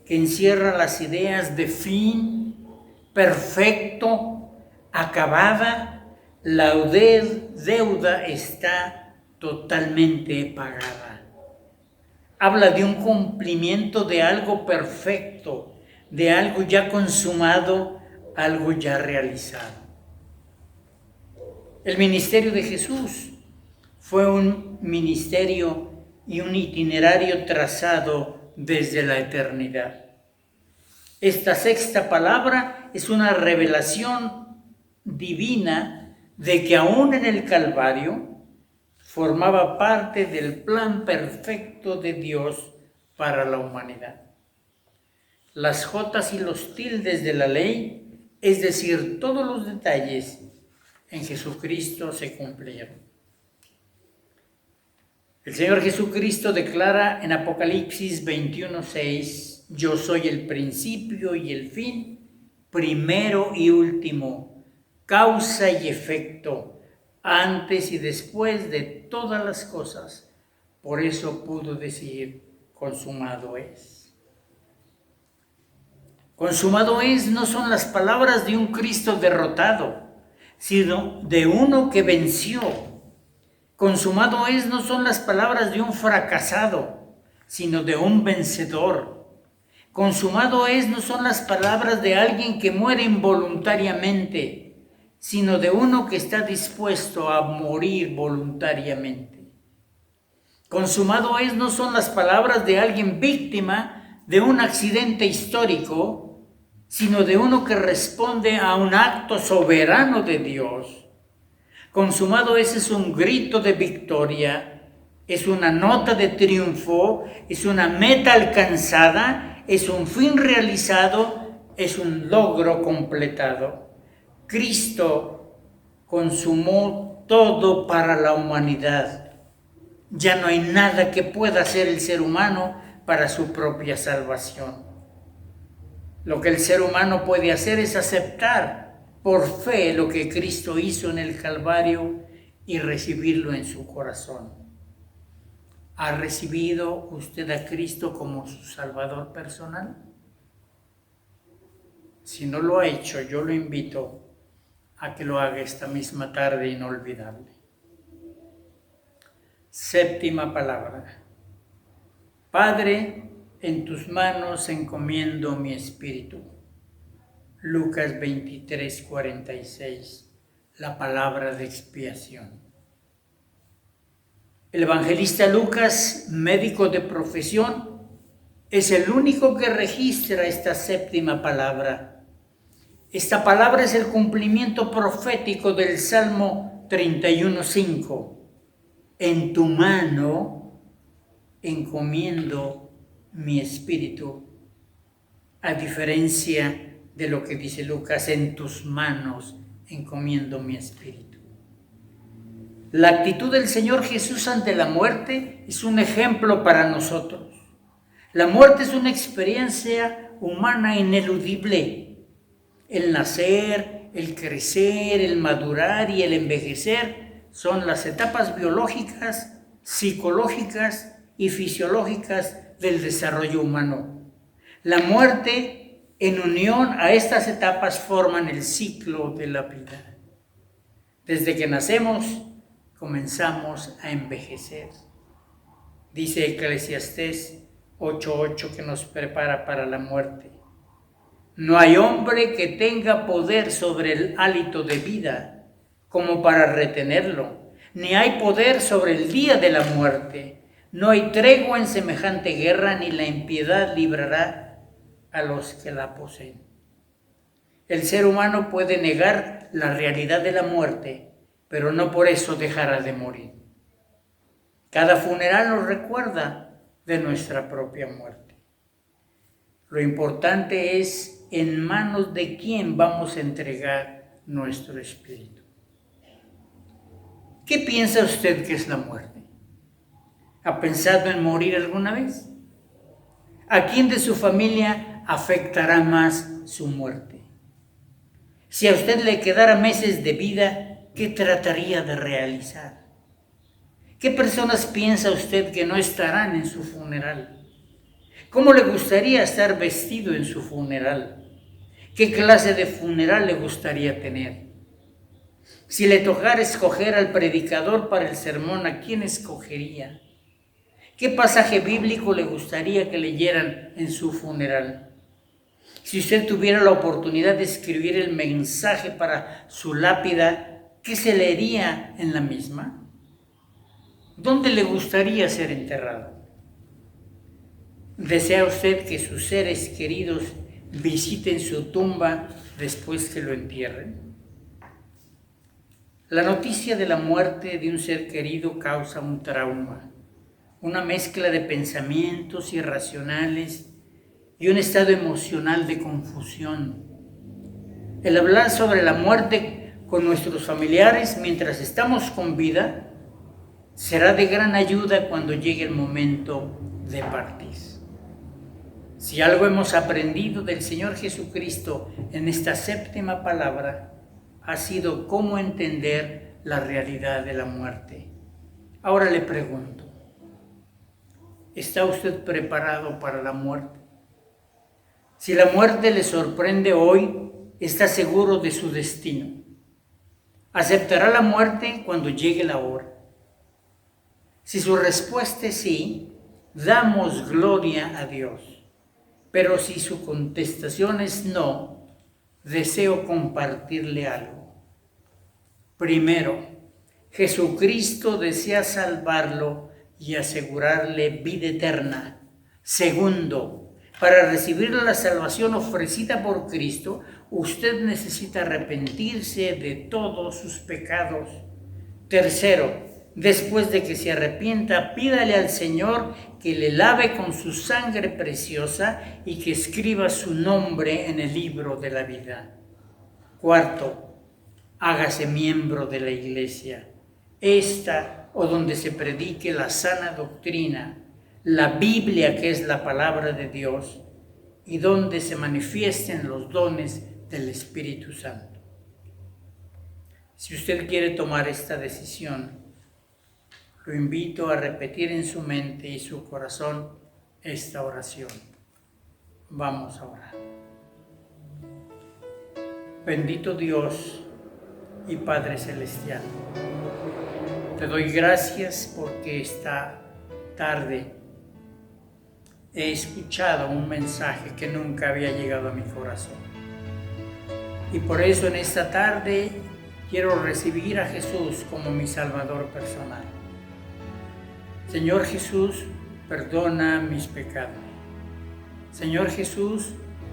que encierra las ideas de fin, perfecto, acabada, la deuda está totalmente pagada. Habla de un cumplimiento de algo perfecto, de algo ya consumado, algo ya realizado. El ministerio de Jesús fue un ministerio y un itinerario trazado desde la eternidad. Esta 6ª palabra es una revelación divina de que aún en el Calvario formaba parte del plan perfecto de Dios para la humanidad. Las jotas y los tildes de la ley, es decir, todos los detalles, en Jesucristo se cumplieron. El Señor Jesucristo declara en Apocalipsis 21:6: Yo soy el principio y el fin, primero y último, causa y efecto, antes y después de todas las cosas. Por eso pudo decir, consumado es. Consumado es no son las palabras de un Cristo derrotado, sino de uno que venció. Consumado es no son las palabras de un fracasado, sino de un vencedor. Consumado es no son las palabras de alguien que muere involuntariamente, sino de uno que está dispuesto a morir voluntariamente. Consumado es no son las palabras de alguien víctima de un accidente histórico, sino de uno que responde a un acto soberano de Dios. Consumado es un grito de victoria, es una nota de triunfo, es una meta alcanzada, es un fin realizado, es un logro completado. Cristo consumó todo para la humanidad. Ya no hay nada que pueda hacer el ser humano para su propia salvación. Lo que el ser humano puede hacer es aceptar por fe lo que Cristo hizo en el Calvario y recibirlo en su corazón. ¿Ha recibido usted a Cristo como su Salvador personal? Si no lo ha hecho, yo lo invito a que lo haga esta misma tarde inolvidable. Séptima palabra. Padre, en tus manos encomiendo mi espíritu. Lucas 23:46, la palabra de expiación. El evangelista Lucas, médico de profesión, es el único que registra esta séptima palabra. Esta palabra es el cumplimiento profético del Salmo 31:5. En tu mano encomiendo mi espíritu, a diferencia de lo que dice Lucas, en tus manos encomiendo mi espíritu. La actitud del Señor Jesús ante la muerte es un ejemplo para nosotros. La muerte es una experiencia humana ineludible. El nacer, el crecer, el madurar y el envejecer son las etapas biológicas, psicológicas y fisiológicas del desarrollo humano. La muerte, en unión a estas etapas, forman el ciclo de la vida. Desde que nacemos, comenzamos a envejecer. Dice Eclesiastés 8:8 que nos prepara para la muerte. No hay hombre que tenga poder sobre el hálito de vida como para retenerlo, ni hay poder sobre el día de la muerte. No hay tregua en semejante guerra, ni la impiedad librará a los que la poseen. El ser humano puede negar la realidad de la muerte, pero no por eso dejará de morir. Cada funeral nos recuerda de nuestra propia muerte. Lo importante es en manos de quién vamos a entregar nuestro espíritu. ¿Qué piensa usted que es la muerte? ¿Ha pensado en morir alguna vez? ¿A quién de su familia afectará más su muerte? Si a usted le quedara meses de vida, ¿qué trataría de realizar? ¿Qué personas piensa usted que no estarán en su funeral? ¿Cómo le gustaría estar vestido en su funeral? ¿Qué clase de funeral le gustaría tener? Si le tocara escoger al predicador para el sermón, ¿a quién escogería? ¿Qué pasaje bíblico le gustaría que leyeran en su funeral? Si usted tuviera la oportunidad de escribir el mensaje para su lápida, ¿qué se leería en la misma? ¿Dónde le gustaría ser enterrado? ¿Desea usted que sus seres queridos visiten su tumba después que lo entierren? La noticia de la muerte de un ser querido causa un trauma, una mezcla de pensamientos irracionales y un estado emocional de confusión. El hablar sobre la muerte con nuestros familiares mientras estamos con vida será de gran ayuda cuando llegue el momento de partir. Si algo hemos aprendido del Señor Jesucristo en esta séptima palabra, ha sido cómo entender la realidad de la muerte. Ahora le pregunto, ¿está usted preparado para la muerte? Si la muerte le sorprende hoy, ¿está seguro de su destino? ¿Aceptará la muerte cuando llegue la hora? Si su respuesta es sí, damos gloria a Dios. Pero si su contestación es no, deseo compartirle algo. Primero, Jesucristo desea salvarlo y asegurarle vida eterna. Segundo, para recibir la salvación ofrecida por Cristo, usted necesita arrepentirse de todos sus pecados. Tercero, después de que se arrepienta, pídale al Señor que le lave con su sangre preciosa y que escriba su nombre en el libro de la vida. Cuarto, hágase miembro de la iglesia, esta o donde se predique la sana doctrina, la Biblia que es la palabra de Dios y donde se manifiesten los dones del Espíritu Santo. Si usted quiere tomar esta decisión, lo invito a repetir en su mente y su corazón esta oración. Vamos a orar. Bendito Dios y Padre Celestial, te doy gracias porque esta tarde he escuchado un mensaje que nunca había llegado a mi corazón. Y por eso en esta tarde quiero recibir a Jesús como mi Salvador personal. Señor Jesús, perdona mis pecados. Señor Jesús,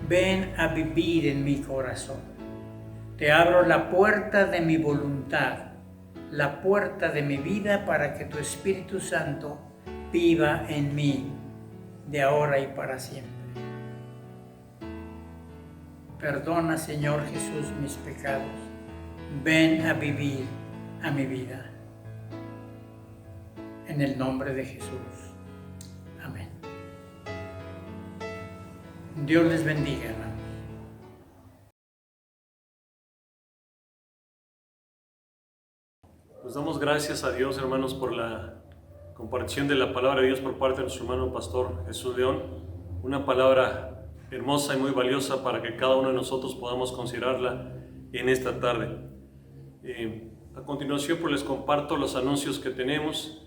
ven a vivir en mi corazón. Te abro la puerta de mi voluntad, la puerta de mi vida para que tu Espíritu Santo viva en mí, de ahora y para siempre. Perdona, Señor Jesús, mis pecados. Ven a vivir a mi vida. En el nombre de Jesús. Amén. Dios les bendiga, hermanos. Pues damos gracias a Dios, hermanos, por la compartición de la palabra de Dios por parte de nuestro hermano pastor Jesús León. Una palabra hermosa y muy valiosa para que cada uno de nosotros podamos considerarla en esta tarde. A continuación, pues les comparto los anuncios que tenemos.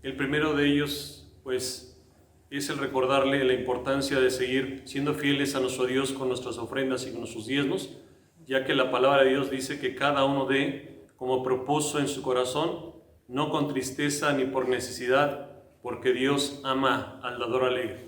El primero de ellos, pues, es el recordarle la importancia de seguir siendo fieles a nuestro Dios con nuestras ofrendas y con nuestros diezmos, ya que la palabra de Dios dice que cada uno dé como propuso en su corazón, no con tristeza ni por necesidad, porque Dios ama al dador alegre.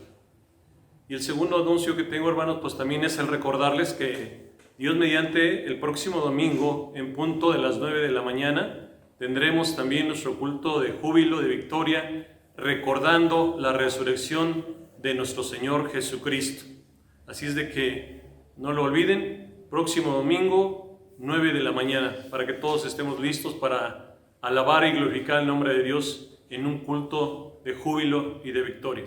Y el segundo anuncio que tengo, hermanos, pues también es el recordarles que Dios mediante el próximo domingo, en punto de las 9 de la mañana, tendremos también nuestro culto de júbilo, de victoria, recordando la resurrección de nuestro Señor Jesucristo. Así es de que no lo olviden, próximo domingo, 9 de la mañana, para que todos estemos listos para alabar y glorificar el nombre de Dios en un culto de júbilo y de victoria.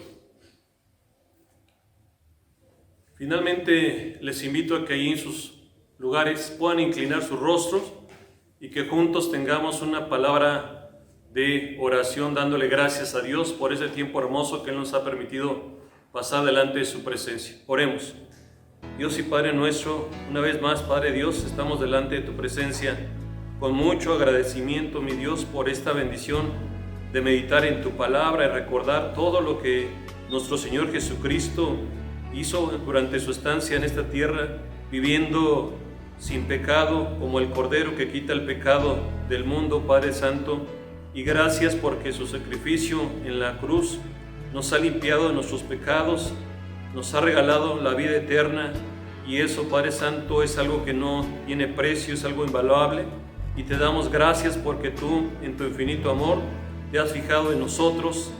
Finalmente, les invito a que ahí en sus lugares puedan inclinar sus rostros y que juntos tengamos una palabra de oración dándole gracias a Dios por ese tiempo hermoso que Él nos ha permitido pasar delante de su presencia. Oremos. Dios y Padre nuestro, una vez más, Padre Dios, estamos delante de tu presencia con mucho agradecimiento, mi Dios, por esta bendición de meditar en tu palabra y recordar todo lo que nuestro Señor Jesucristo hizo durante su estancia en esta tierra, viviendo sin pecado, como el Cordero que quita el pecado del mundo, Padre Santo. Y gracias porque su sacrificio en la cruz nos ha limpiado de nuestros pecados, nos ha regalado la vida eterna, y eso, Padre Santo, es algo que no tiene precio, es algo invaluable, y te damos gracias porque tú, en tu infinito amor, te has fijado en nosotros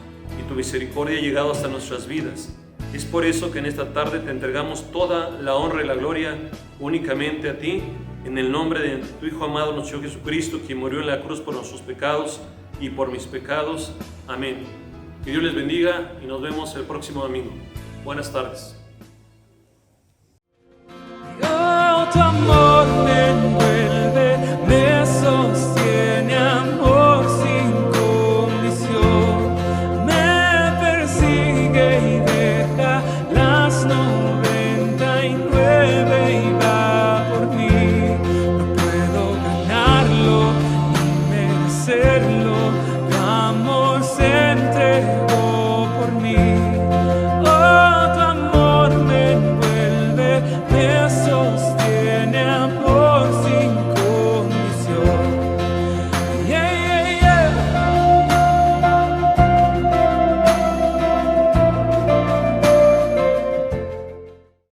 y tu misericordia ha llegado hasta nuestras vidas. Es por eso que en esta tarde te entregamos toda la honra y la gloria únicamente a ti, en el nombre de tu Hijo amado, nuestro Señor Jesucristo, quien murió en la cruz por nuestros pecados y por mis pecados. Amén. Que Dios les bendiga y nos vemos el próximo domingo. Buenas tardes. tu amor.